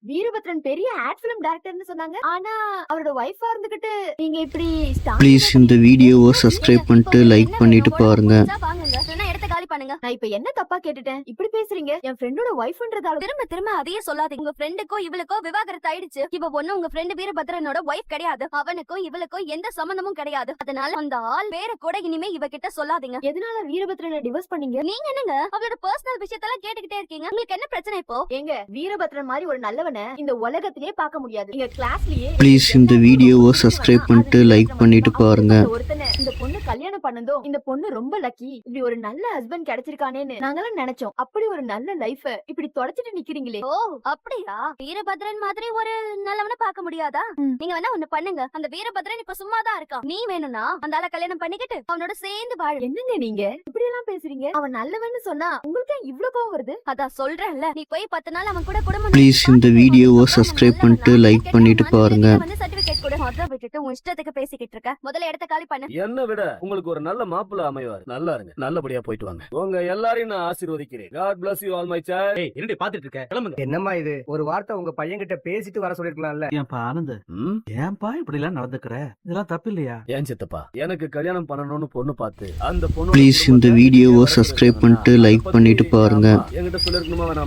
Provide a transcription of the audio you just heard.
வீரபத்ரன் பெரிய ad film டைரக்டர்னு சொன்னாங்க. ஆனா அவரோட வைஃபா இருந்துகிட்டு நீங்க இப்படி ப்ளீஸ் இந்த வீடியோவை சப்ஸ்கிரைப் பண்ணிட்டு லைக் பண்ணிட்டு பாருங்க. நான் இப்ப என்ன தப்பா கேட்டுட்டேன்? இப்படி பேசுறீங்க. என் ஃப்ரெண்டோட வைஃப்ன்றதால திரும்ப திரும்ப அதையே சொல்லாதீங்க. உங்க ஃப்ரெண்டுக்கோ இவளுக்கோ விவாகரத்து ஆயிடுச்சு. இவ ஒண்ணு உங்க ஃப்ரெண்ட் வீரபத்ரனோட வைஃப் கிடையாது. அவனுக்கும் இவளுக்கும் எந்த சம்பந்தமும் கிடையாது. அதனால அந்த ஆள் பேரை கூட இனிமே இவ கிட்ட சொல்லாதீங்க. எதனால வீரபத்ரனை டிவோர்ஸ் பண்ணீங்க? நீங்க என்னங்க அவளோட பர்சனல் விஷயத்தெல்லாம் கேட்டுக்கிட்டே இருக்கீங்க? உங்களுக்கு என்ன பிரச்சனை இப்போ? ஏங்க, வீரபத்ரன் மாதிரி ஒரு நல்லவனை இந்த உலகத்திலே பார்க்க முடியாது. எங்க கிளாஸ்லயே ப்ளீஸ் இந்த வீடியோவை சப்ஸ்கிரைப் பண்ணிட்டு லைக் பண்ணிட்டு பாருங்க. ஒருத்தனை இந்த பொண்ணு கல்யாணம் பண்ணதும் இந்த பொண்ணு ரொம்ப லக்கி, இப்படி ஒரு நல்ல ஹஸ்பண்ட் கிடைச்சிருக்கானேன்னு நாங்கெல்லாம் நினைச்சோம். அப்படி ஒரு நல்ல லைஃப இப்படி தொடச்சிட்டு நிக்கிறீங்களே. ஓ அப்படியா? வீரபத்ரன் மாதிரி ஒரு நல்லவனை பார்க்க முடியாதா? நீங்க வேணா ஒண்ணு பண்ணுங்க. அந்த வீரபத்ரன் இப்ப சும்மாதான் இருக்கான். நீ வேணும்னா அந்த ஆளை கல்யாணம் பண்ணிக்கிட்டு அவனோட சேர்ந்து வாழ. என்னங்க நீங்க இப்படி எல்லாம் பேசுறீங்க? அவன் நல்லவன்னு சொன்னா உங்களுக்கு இவ்ளோ கோவம் வருது? அதான் சொல்றேன்ல, நீ போய் 10 நாள் அவன் கூட குடும்பம் ப்ளீஸ் இந்த வீடியோவை சப்ஸ்கிரைப் பண்ணிட்டு லைக் பண்ணிட்டு பாருங்க. வந்து சர்டிபிகேட் கொடு. அத விட்டுட்டு உன் இஷ்டத்துக்கு பேசிக்கிட்டு இருக்க. முதல்ல இடத்த காலி பண்ணு. என்ன விட உங்களுக்கு ஒரு நல்ல மாப்பிள்ளை அமைவார். நல்லா இருங்க, நல்லபடியா போயிட்டு வாங்க. உங்க எல்லாரையும் நான் ஆசீர்வதிக்கிறேன். God bless you all my child. ஏய் என்னடி பாத்துட்டு இருக்க? கிளம்புங்க. என்னம்மா இது? ஒரு வார்த்தை உங்க பையன் கிட்ட பேசிட்டு வர சொல்லிருக்கலாம்ல. ஏன்பா ஆனந்த், ஏன்பா இப்படி எல்லாம் நடந்துக்கிற? இதெல்லாம் தப்பு இல்லையா? ஏன் சித்தப்பா, எனக்கு கல்யாணம் பண்ணணும்னு பொண்ணு பார்த்து அந்த பொண்ணு ப்ளீஸ் இந்த வீடியோவை சப்ஸ்கிரைப் பண்ணிட்டு லைக் பண்ணிட்டு பாருங்க. என்கிட்ட சொல்லிருக்கணுமா வேணாமா?